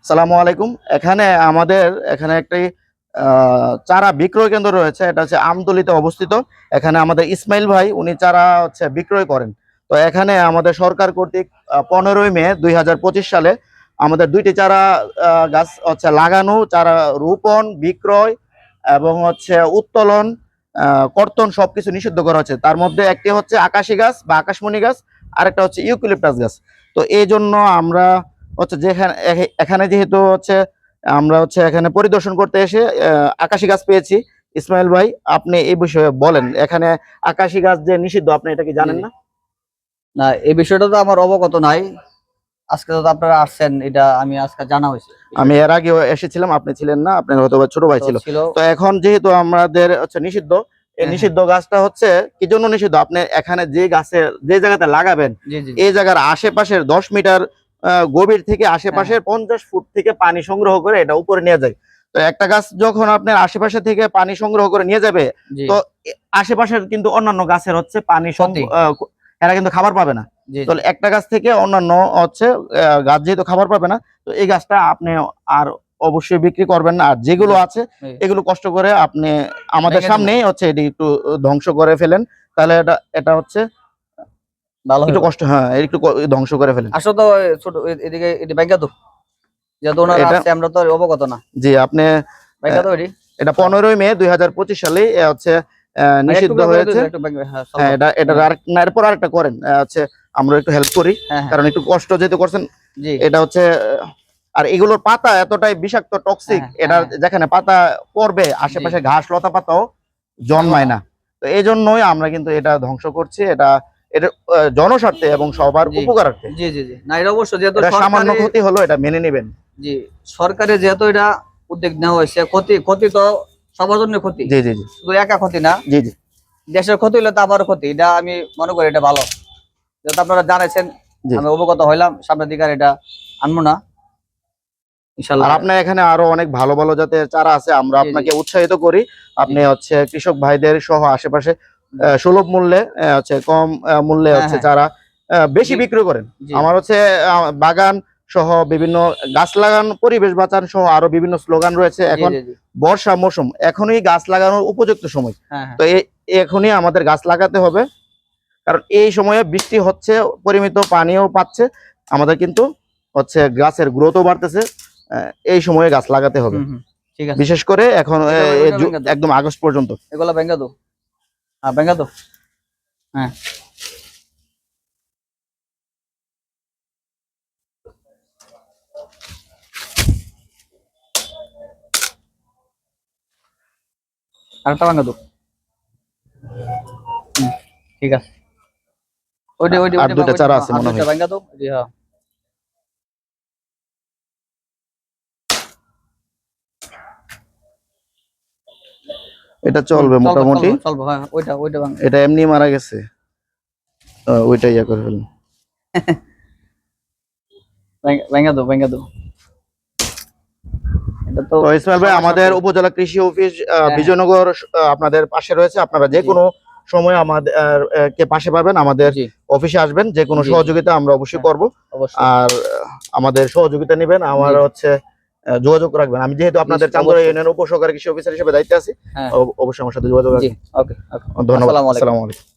সালামু আলাইকুম। এখানে একটি চারা বিক্রয় কেন্দ্র রয়েছে। এটা হচ্ছে আমতলীতে অবস্থিত। এখানে আমাদের ইসমাইল ভাই উনি চারা হচ্ছে বিক্রয় করেন। তো এখানে আমাদের সরকার কর্তৃক 15ই মে 2025 সালে আমাদের দুইটি চারা গাছ হচ্ছে লাগানো, চারা রোপণ, বিক্রয় এবং হচ্ছে উত্তোলন, কর্তন সবকিছু নিষিদ্ধ করা হচ্ছে। তার মধ্যে একটি হচ্ছে আকাশী গাছ বা আকাশমণি গাছ, আরেকটা হচ্ছে ইউক্যালিপটাস গাছ। তো এই জন্য আমরা হচ্ছে যেখানে এখানে যেহেতু হচ্ছে আমরা হচ্ছে এখানে পরিদর্শন করতে এসে আকাশী গাছ পেয়েছি। ইসমাইল ভাই, আপনি এই বিষয়ে বলেন, এখানে আকাশী গাছ যে নিষিদ্ধ, আপনি এটা কি জানেন না? না, এই বিষয়টা তো আমার অবগত নাই। আজকে তো আপনারা আসছেন, এটা আমি আজকে জানা হয়েছে। আমি এর আগেও এসেছিলাম, আপনি ছিলেন না, আপনার হয়তো ছোট ভাই ছিল। তো এখন যেহেতু আমাদের হচ্ছে নিষিদ্ধ, এই নিষিদ্ধ গাছটা হচ্ছে কি জন্য নিষিদ্ধ, আপনি এখানে যে গাছের যে জায়গাতে লাগাবেন এই জায়গার আশেপাশের 10 মিটার গভীর থেকে আশেপাশের 50 ফুট থেকে পানি সংগ্রহ করে এটা উপরে নিয়ে যায়। তো একটা গাছ যখন আপনার আশেপাশে থেকে পানি সংগ্রহ করে নিয়ে যাবে, তো আশেপাশের কিন্তু অন্যান্য গাছের হচ্ছে পানি এরা কিন্তু খাবার পাবে না। তো একটা গাছ থেকে অন্যান্য হচ্ছে গাছ যেহেতু খাবার পাবে না, তো এই গাছটা আপনি আর অবশ্যই বিক্রি করবেন না। আর যেগুলো আছে এগুলো কষ্ট করে আপনি আমাদের সামনে হচ্ছে এটি একটু ধ্বংস করে ফেলেন, তাহলে এটা হচ্ছে ভালো, একটু কষ্ট, হ্যাঁ একটু ধ্বংস করে ফেলেন। আসলে তো ছোট এদিকে এটি ব্যাংকা তো যেহেতু ওনারা আসছে, আমরা তো অবগত না। জি, আপনি ব্যাংকা তো এটা 15ই মে 2025 সালে হচ্ছে নিষিদ্ধ হয়েছে। এরপর আরেকটা করেন হচ্ছে আমরা একটু হেল্প করি, কারণ একটু কষ্ট যেহেতু করছেন। এটা হচ্ছে আর এগুলোর পাতা এতটাই বিষাক্ত, টক্সিক, এটা যেখানে পাতা পড়বে আশেপাশে ঘাস লতা পাতাও জন্মায় না। তো এই জন্যই আমরা কিন্তু এটা ধ্বংস করছি। এটা জনস্বার্থে এবং সবার উপকারার্থে। জি জি জি, না এটা অবশ্যই, যেহেতু সামান্য ক্ষতি হলো এটা মেনে নেবেন। জি, সরকারের যেহেতু এটা উদ্যোগ নেওয়া হয়েছে, ক্ষতি তো সবার জন্য ক্ষতি। জি জি জি, শুধু একা ক্ষতি না। জি জি, দেশের ক্ষতি হলে তো আমারও ক্ষতি। এটা আমি মনে করি এটা ভালো, যেহেতু আপনারা জানাইছেন, আমি অবগত হইলাম। সামনের দিকে আর এটা আনবো না ইনশাআল্লাহ। আর আপনার এখানে আরো অনেক ভালো ভালো জাতের চারা আছে, আমরা আপনাকে উৎসাহিত করি। আপনি হচ্ছে কৃষক ভাইদের সহ আশেপাশে সুলভ মূল্যে হচ্ছে কম মূল্যে হচ্ছে চারা বেশি বিক্রি করেন। আমার হচ্ছে বাগান সহ বিভিন্ন গাছ লাগান, পরিবেশ বাঁচান সহ আরো বিভিন্ন স্লোগান রয়েছে। এখন বর্ষা মৌসুম, এখনই গাছ লাগানোর উপযুক্ত সময়। তো এখনই আমাদের গাছ লাগাতে হবে, কারণ এই সময়ে বৃষ্টি হচ্ছে, পরিমিত পানিও পাচ্ছে আমাদের, কিন্তু হচ্ছে গাছের গ্রোথও বাড়তেছে। এই সময়ে গাছ লাগাতে হবে, বিশেষ করে এখন একদম আগস্ট পর্যন্ত। এগুলা ব্যাংকা তো, হ্যাঁ ব্যাংকা তো, হ্যাঁ আরেকটা ব্যাংকা তো, ঠিক আছে। আর দুটো চারা আছে মনে হয়। ব্যাংকা তো, জি হ্যাঁ। এটা চলবে মোটামুটি, চলবে, হ্যাঁ। ওইটা এটা এমনি মারা গেছে, ওইটা ইয়া করে ফেলুন। ব্যাংকা তো এটা তো ইসমাইল ভাই, আমাদের উপজেলা কৃষি অফিস বিজয়নগর আপনাদের পাশে রয়েছে। আপনারা যে কোনো সময় আমাদের কে পাশে পাবেন, আমাদের অফিসে আসবেন, যে কোনো সহযোগিতা আমরা অবশ্যই করব। আর আমাদের সহযোগিতা নেবেন, আমার হচ্ছে যোগাযোগ রাখবেন। আমি যেহেতু আপনাদের চান্দরা ইউনিয়ন উপসহকারী কৃষি অফিসার হিসেবে দায়িত্বে আছি, অবশ্যই আমার সাথে যোগাযোগ রাখবেন। ওকে, ধন্যবাদ। আসসালামু আলাইকুম।